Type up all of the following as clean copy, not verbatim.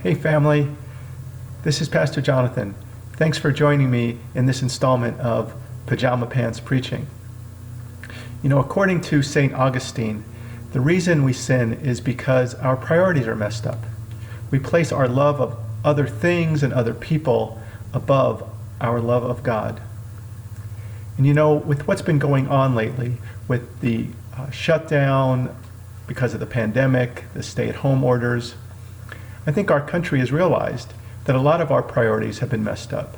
Hey family, this is Pastor Jonathan. Thanks for joining me in this installment of Pajama Pants Preaching. You know, according to St. Augustine, the reason we sin is because our priorities are messed up. We place our love of other things and other people above our love of God. And you know, with what's been going on lately, with the shutdown because of the pandemic, the stay-at-home orders, I think our country has realized that a lot of our priorities have been messed up.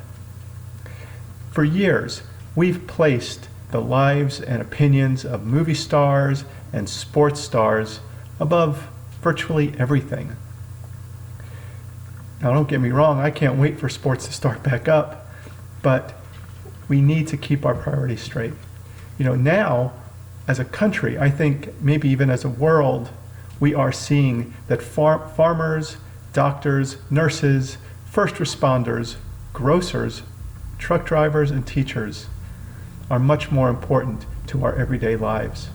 For years, we've placed the lives and opinions of movie stars and sports stars above virtually everything. Now, don't get me wrong, I can't wait for sports to start back up, but we need to keep our priorities straight. You know, now, as a country, I think maybe even as a world, we are seeing that farmers, doctors, nurses, first responders, grocers, truck drivers, and teachers are much more important to our everyday lives.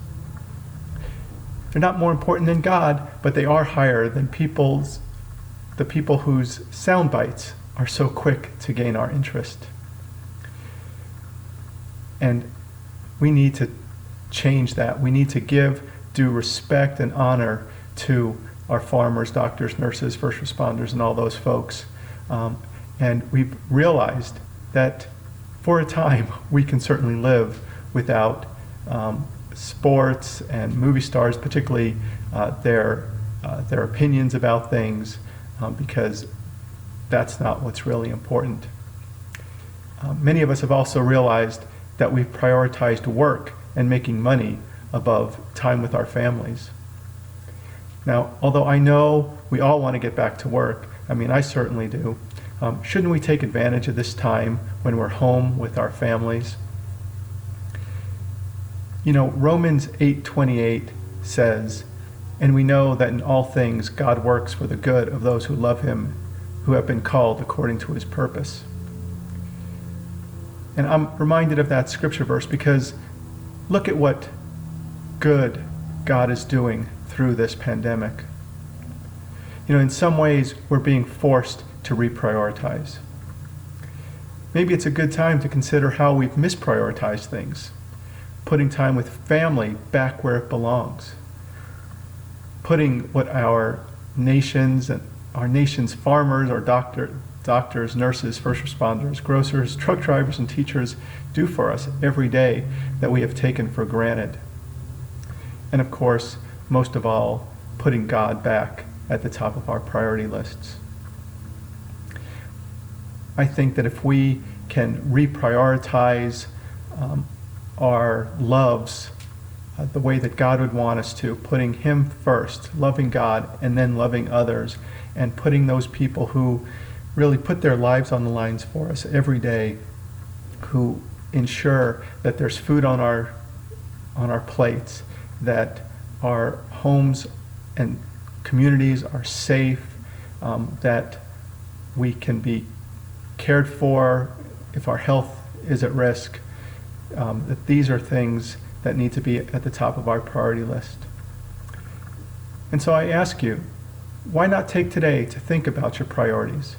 They're not more important than God, but they are higher than the people whose sound bites are so quick to gain our interest. And we need to change that. We need to give due respect and honor to our farmers, doctors, nurses, first responders, and all those folks. And we've realized that for a time we can certainly live without sports and movie stars, particularly their opinions about things, because that's not what's really important. Many of us have also realized that we've prioritized work and making money above time with our families. Now, although I know we all want to get back to work, I mean, I certainly do, shouldn't we take advantage of this time when we're home with our families? You know, Romans 8:28 says, "And we know that in all things God works for the good of those who love him, who have been called according to his purpose." And I'm reminded of that scripture verse because look at what good God is doing through this pandemic. You know, in some ways, we're being forced to reprioritize. Maybe it's a good time to consider how we've misprioritized things, putting time with family back where it belongs, putting what our nation's farmers or doctors, nurses, first responders, grocers, truck drivers, and teachers do for us every day that we have taken for granted. And of course, most of all, putting God back at the top of our priority lists. I think that if we can reprioritize our loves the way that God would want us to, putting him first, loving God, and then loving others, and putting those people who really put their lives on the lines for us every day, who ensure that there's food on our plates, that our homes and communities are safe, that we can be cared for if our health is at risk, that these are things that need to be at the top of our priority list. And so I ask you, why not take today to think about your priorities?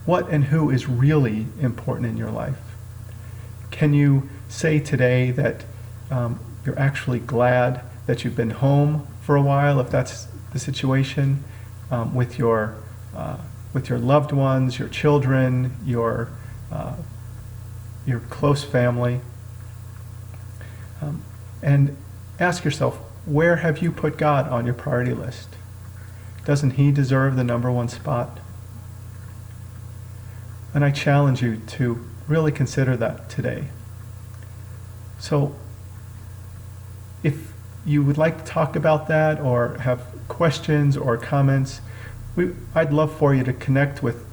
What and who is really important in your life? Can you say today that you're actually glad that you've been home for a while, if that's the situation, with your loved ones, your children, your close family? And ask yourself, where have you put God on your priority list? Doesn't he deserve the number one spot? And I challenge you to really consider that today. So if you would like to talk about that or have questions or comments, I'd love for you to connect with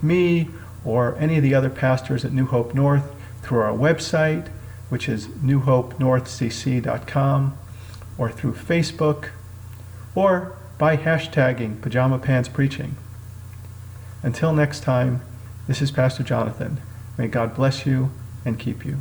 me or any of the other pastors at New Hope North through our website, which is newhopenorthcc.com, or through Facebook, or by hashtagging Pajama Pants Preaching. Until next time, this is Pastor Jonathan. May God bless you and keep you.